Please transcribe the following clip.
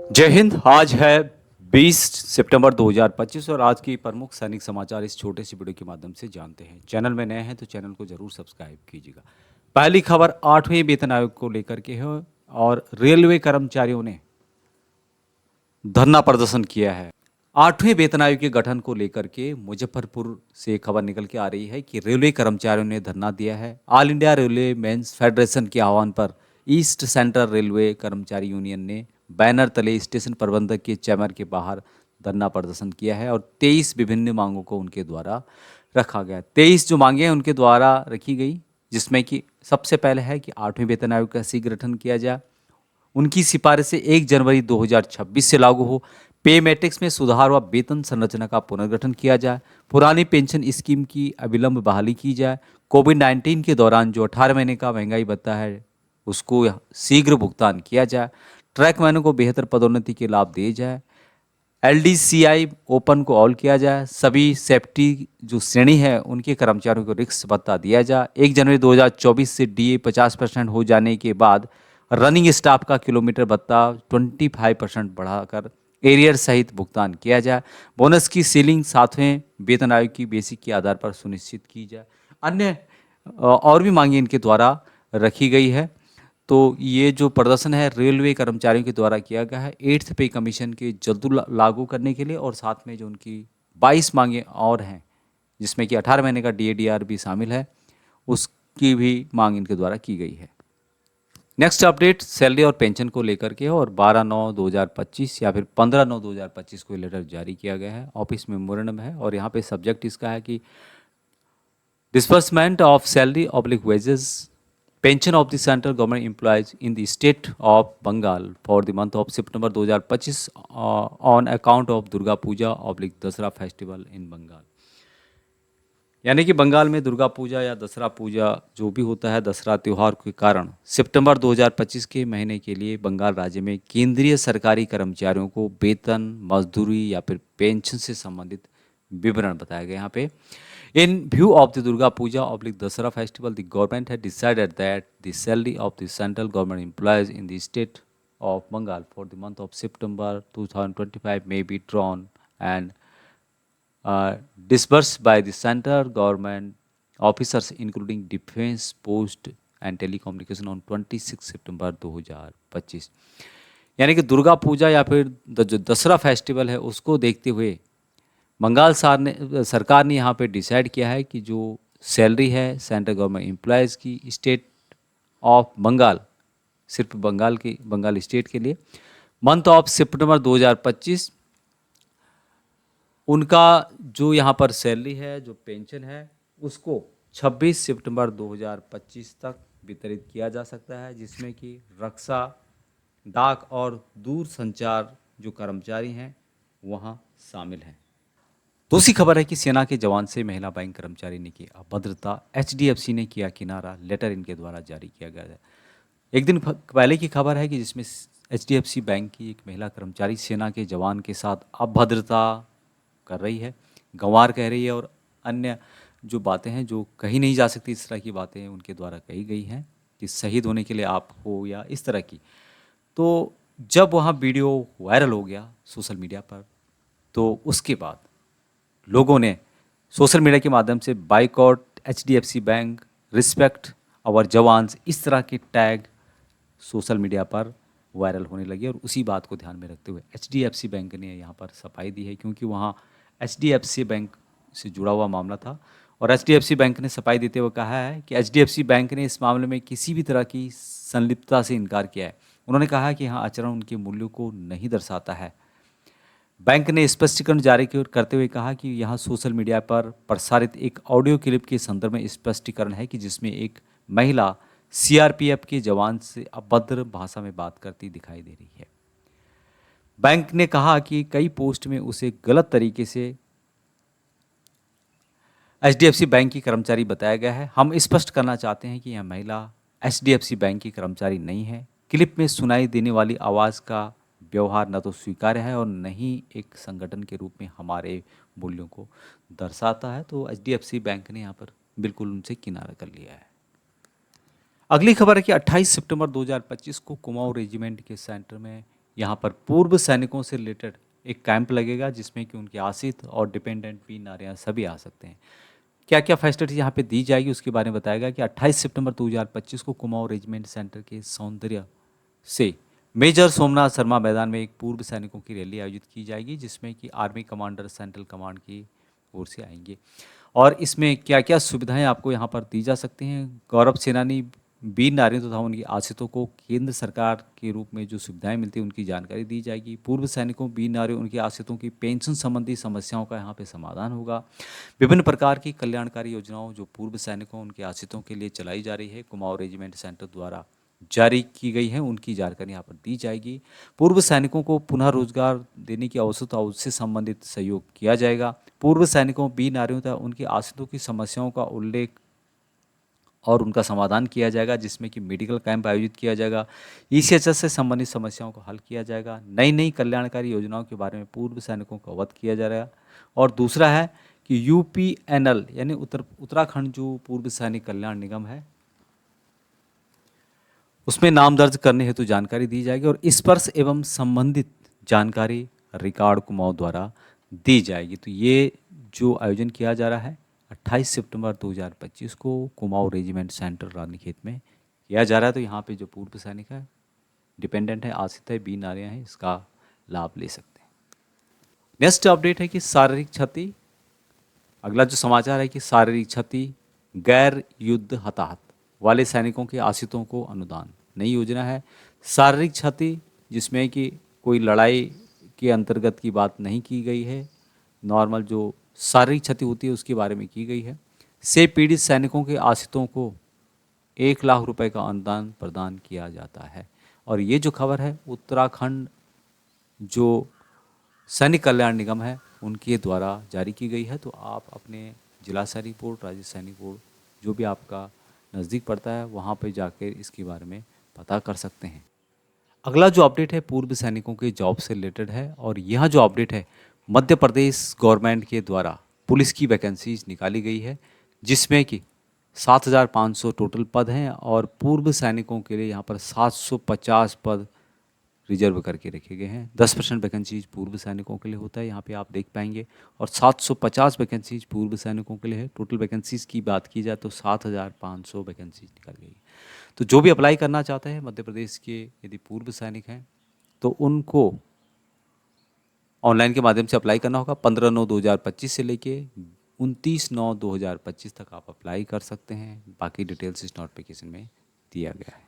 जय हिंद। आज है 20 सितंबर 2025 और आज की प्रमुख सैनिक समाचार इस छोटे से वीडियो के माध्यम से जानते हैं। चैनल में नए हैं तो चैनल को जरूर सब्सक्राइब कीजिएगा। पहली खबर 8वें वेतन आयोग को लेकर के है और रेलवे कर्मचारियों ने धरना प्रदर्शन किया है। 8वें वेतन आयोग के गठन को लेकर के मुजफ्फरपुर से खबर निकल के आ रही है कि रेलवे कर्मचारियों ने धरना दिया है। All India railway men's federation के आह्वान पर ईस्ट सेंट्रल रेलवे कर्मचारी यूनियन ने बैनर तले स्टेशन प्रबंधक के चैम्बर के बाहर धरना प्रदर्शन किया है और 23 विभिन्न मांगों को उनके द्वारा रखा गया। 23 जो मांगे हैं उनके द्वारा रखी गई, जिसमें कि सबसे पहले है कि 8वें वेतन आयोग का शीघ्र गठन किया जाए। उनकी सिफारिशें 1 जनवरी 2026 से लागू हो। पे मैट्रिक्स में सुधार व वेतन संरचना का पुनर्गठन किया जाए। पुरानी पेंशन स्कीम की अविलंब बहाली की जाए। कोविड-19 के दौरान जो 18 महीने का महंगाई भत्ता है उसको शीघ्र भुगतान किया जाए। ट्रैकमैनों को बेहतर पदोन्नति के लाभ दिए जाए। एलडीसीआई ओपन को ऑल किया जाए। सभी सेफ्टी जो श्रेणी है उनके कर्मचारियों को रिस्क भत्ता दिया जाए। 1 जनवरी 2024 से डीए 50% हो जाने के बाद रनिंग स्टाफ का किलोमीटर भत्ता 25% बढ़ाकर एरियर सहित भुगतान किया जाए। बोनस की सीलिंग 7वें वेतन आयोग की बेसिक के आधार पर सुनिश्चित की जाए। अन्य और भी मांगे इनके द्वारा रखी गई है। तो ये जो प्रदर्शन है रेलवे कर्मचारियों के द्वारा किया गया है 8th पे कमीशन के जल्द लागू करने के लिए, और साथ में जो उनकी 22 मांगे और हैं जिसमें कि 18 महीने का डीएडीआर भी शामिल है, उसकी भी मांग इनके द्वारा की गई है। नेक्स्ट अपडेट सैलरी और पेंशन को लेकर के है और 12/9/2025 या फिर 15/9/2025 को ये लेटर जारी किया गया है। ऑफिस मेमोरेंडम है और यहाँ पे सब्जेक्ट इसका है कि disbursement of salary oblique wages pension of the central government employees in the state of Bengal for the month of September 2025 on account of Durga Puja oblique Dasara festival in Bengal। यानी कि बंगाल में दुर्गा पूजा या दसरा पूजा जो भी होता है दसरा त्यौहार के कारण सितंबर 2025 के महीने के लिए बंगाल राज्य में केंद्रीय सरकारी कर्मचारियों को वेतन, मजदूरी या फिर पेंशन से संबंधित विवरण बताया गया यहाँ पे। In view of the Durga Puja oblique Dasara festival, the government had decided that the salary of the central government employees in the state of Bengal for the month of September 2025 may be drawn and disbursed by the central government officers including defense post and telecommunication on 26 सितंबर 2025। यानी कि दुर्गा पूजा या फिर जो दसरा festival है उसको देखते हुए बंगाल सरकार ने यहाँ पे डिसाइड किया है कि जो सैलरी है सेंट्रल गवर्नमेंट एम्प्लॉयज़ की स्टेट ऑफ बंगाल, सिर्फ बंगाल स्टेट के लिए मंथ ऑफ सितंबर 2025 उनका जो यहाँ पर सैलरी है, जो पेंशन है, उसको 26 सितंबर 2025 तक वितरित किया जा सकता है, जिसमें कि रक्षा, डाक और दूर संचार जो कर्मचारी हैं वहाँ शामिल हैं। दूसरी खबर है कि सेना के जवान से महिला बैंक कर्मचारी ने की अभद्रता, एचडीएफसी ने किया किनारा, लेटर इनके द्वारा जारी किया गया है। एक दिन पहले की खबर है कि जिसमें एचडीएफसी बैंक की एक महिला कर्मचारी सेना के जवान के साथ अभद्रता कर रही है, गंवार कह रही है और अन्य जो बातें हैं जो कही नहीं जा सकती, इस तरह की बातें उनके द्वारा कही गई हैं कि शहीद होने के लिए आप हो या इस तरह की। तो जब वहाँ वीडियो वायरल हो गया सोशल मीडिया पर, तो उसके बाद लोगों ने सोशल मीडिया के माध्यम से boycott HDFC bank, respect our jawans, इस तरह के टैग सोशल मीडिया पर वायरल होने लगे और उसी बात को ध्यान में रखते हुए एचडीएफसी बैंक ने यहाँ पर सफाई दी है, क्योंकि वहाँ एचडीएफसी बैंक से जुड़ा हुआ मामला था और एचडीएफसी बैंक ने सफाई देते हुए कहा है कि एचडीएफसी बैंक ने इस मामले में किसी भी तरह की संलिप्तता से इनकार किया है। उन्होंने कहा है कि यहाँ आचरण उनके मूल्यों को नहीं दर्शाता है। बैंक ने स्पष्टीकरण जारी करते हुए कहा कि यहाँ सोशल मीडिया पर प्रसारित एक ऑडियो क्लिप के संदर्भ में स्पष्टीकरण है कि जिसमें एक महिला सीआरपीएफ के जवान से अभद्र भाषा में बात करती दिखाई दे रही है। बैंक ने कहा कि कई पोस्ट में उसे गलत तरीके से एचडीएफसी बैंक की कर्मचारी बताया गया है। हम स्पष्ट करना चाहते हैं कि यह महिला एचडीएफसी बैंक की कर्मचारी नहीं है। क्लिप में सुनाई देने वाली आवाज़ का व्यवहार न तो स्वीकार्य है और न ही एक संगठन के रूप में हमारे मूल्यों को दर्शाता है। तो एचडीएफसी बैंक ने यहाँ पर बिल्कुल उनसे किनारा कर लिया है। अगली खबर है कि 28 सितंबर 2025 को कुमाऊं रेजिमेंट के सेंटर में यहाँ पर पूर्व सैनिकों से रिलेटेड एक कैंप लगेगा जिसमें कि उनके आश्रित और डिपेंडेंट वीर नारियां सभी आ सकते हैं। क्या क्या फैसिलिटी यहाँ पे दी जाएगी उसके बारे में बताया गया कि 28 सितंबर 2025 को कुमाऊं रेजिमेंट सेंटर के सौंदर्य से मेजर सोमनाथ शर्मा मैदान में एक पूर्व सैनिकों की रैली आयोजित की जाएगी जिसमें कि आर्मी कमांडर सेंट्रल कमांड की ओर से आएंगे। और इसमें क्या क्या सुविधाएं आपको यहाँ पर दी जा सकती हैं, गौरव सेनानी वीर नारियों तथा उनकी आश्रितों को केंद्र सरकार के रूप में जो सुविधाएं मिलती हैं उनकी जानकारी दी जाएगी। पूर्व सैनिकों वीर नारियों उनके आश्रितों की पेंशन संबंधी समस्याओं का यहाँ पे समाधान होगा। विभिन्न प्रकार की कल्याणकारी योजनाओं जो पूर्व सैनिकों उनके आश्रितों के लिए चलाई जा रही है कुमाऊं रेजिमेंट सेंटर द्वारा जारी की गई है उनकी जानकारी यहाँ पर दी जाएगी। पूर्व सैनिकों को पुनः रोजगार देने की आवश्यकता उससे संबंधित सहयोग किया जाएगा। पूर्व सैनिकों वीर नारियों तथा उनके आश्रितों की समस्याओं का उल्लेख और उनका समाधान किया जाएगा जिसमें कि मेडिकल कैंप आयोजित किया जाएगा। ईसीएचएस से संबंधित समस्याओं को हल किया जाएगा। नई नई कल्याणकारी योजनाओं के बारे में पूर्व सैनिकों को अवगत किया जा रहा है। और दूसरा है कि यूपीएनएल यानी उत्तराखंड जो पूर्व सैनिक कल्याण निगम है उसमें नाम दर्ज करने हेतु जानकारी दी जाएगी और स्पर्श एवं संबंधित जानकारी रिकॉर्ड कुमाऊं द्वारा दी जाएगी। तो ये जो आयोजन किया जा रहा है 28 सितंबर 2025 को कुमाऊं रेजिमेंट सेंटर रानीखेत में किया जा रहा है। तो यहाँ पे जो पूर्व सैनिक है, डिपेंडेंट है, आश्रित है, वीर नारियां हैं, इसका लाभ ले सकते हैं। नेक्स्ट अपडेट है कि शारीरिक क्षति, अगला जो समाचार है कि शारीरिक क्षति गैर युद्ध हताहत वाले सैनिकों के आश्रितों को अनुदान। नई योजना है शारीरिक क्षति जिसमें कि कोई लड़ाई के अंतर्गत की बात नहीं की गई है, नॉर्मल जो शारीरिक क्षति होती है उसके बारे में की गई है। से पीड़ित सैनिकों के आश्रितों को 1 लाख रुपए का अनुदान प्रदान किया जाता है। और ये जो खबर है उत्तराखंड जो सैनिक कल्याण निगम है उनके द्वारा जारी की गई है। तो आप अपने जिला सैनिक बोर्ड, राज्य सैनिक बोर्ड जो भी आपका नज़दीक पड़ता है वहाँ पर जाकर इसके बारे में पता कर सकते हैं। अगला जो अपडेट है पूर्व सैनिकों के जॉब से रिलेटेड है और यह जो अपडेट है मध्य प्रदेश गवर्नमेंट के द्वारा पुलिस की वैकेंसीज निकाली गई है जिसमें कि 7,500 टोटल पद हैं और पूर्व सैनिकों के लिए यहाँ पर 750 पद रिजर्व करके रखे गए हैं। 10% वैकेंसीज पूर्व सैनिकों के लिए होता है, यहाँ पे आप देख पाएंगे, और 750 वैकेंसीज पूर्व सैनिकों के लिए है। टोटल वैकेंसीज की बात की जाए तो 7,500 वैकेंसीज निकल गई। तो जो भी अप्लाई करना चाहते हैं मध्य प्रदेश के यदि पूर्व सैनिक हैं तो उनको ऑनलाइन के माध्यम से अप्लाई करना होगा। 15/9/2025 से लेके 29/9/2025 तक आप अप्लाई कर सकते हैं। बाकी डिटेल्स इस नोटिफिकेशन में दिया गया है।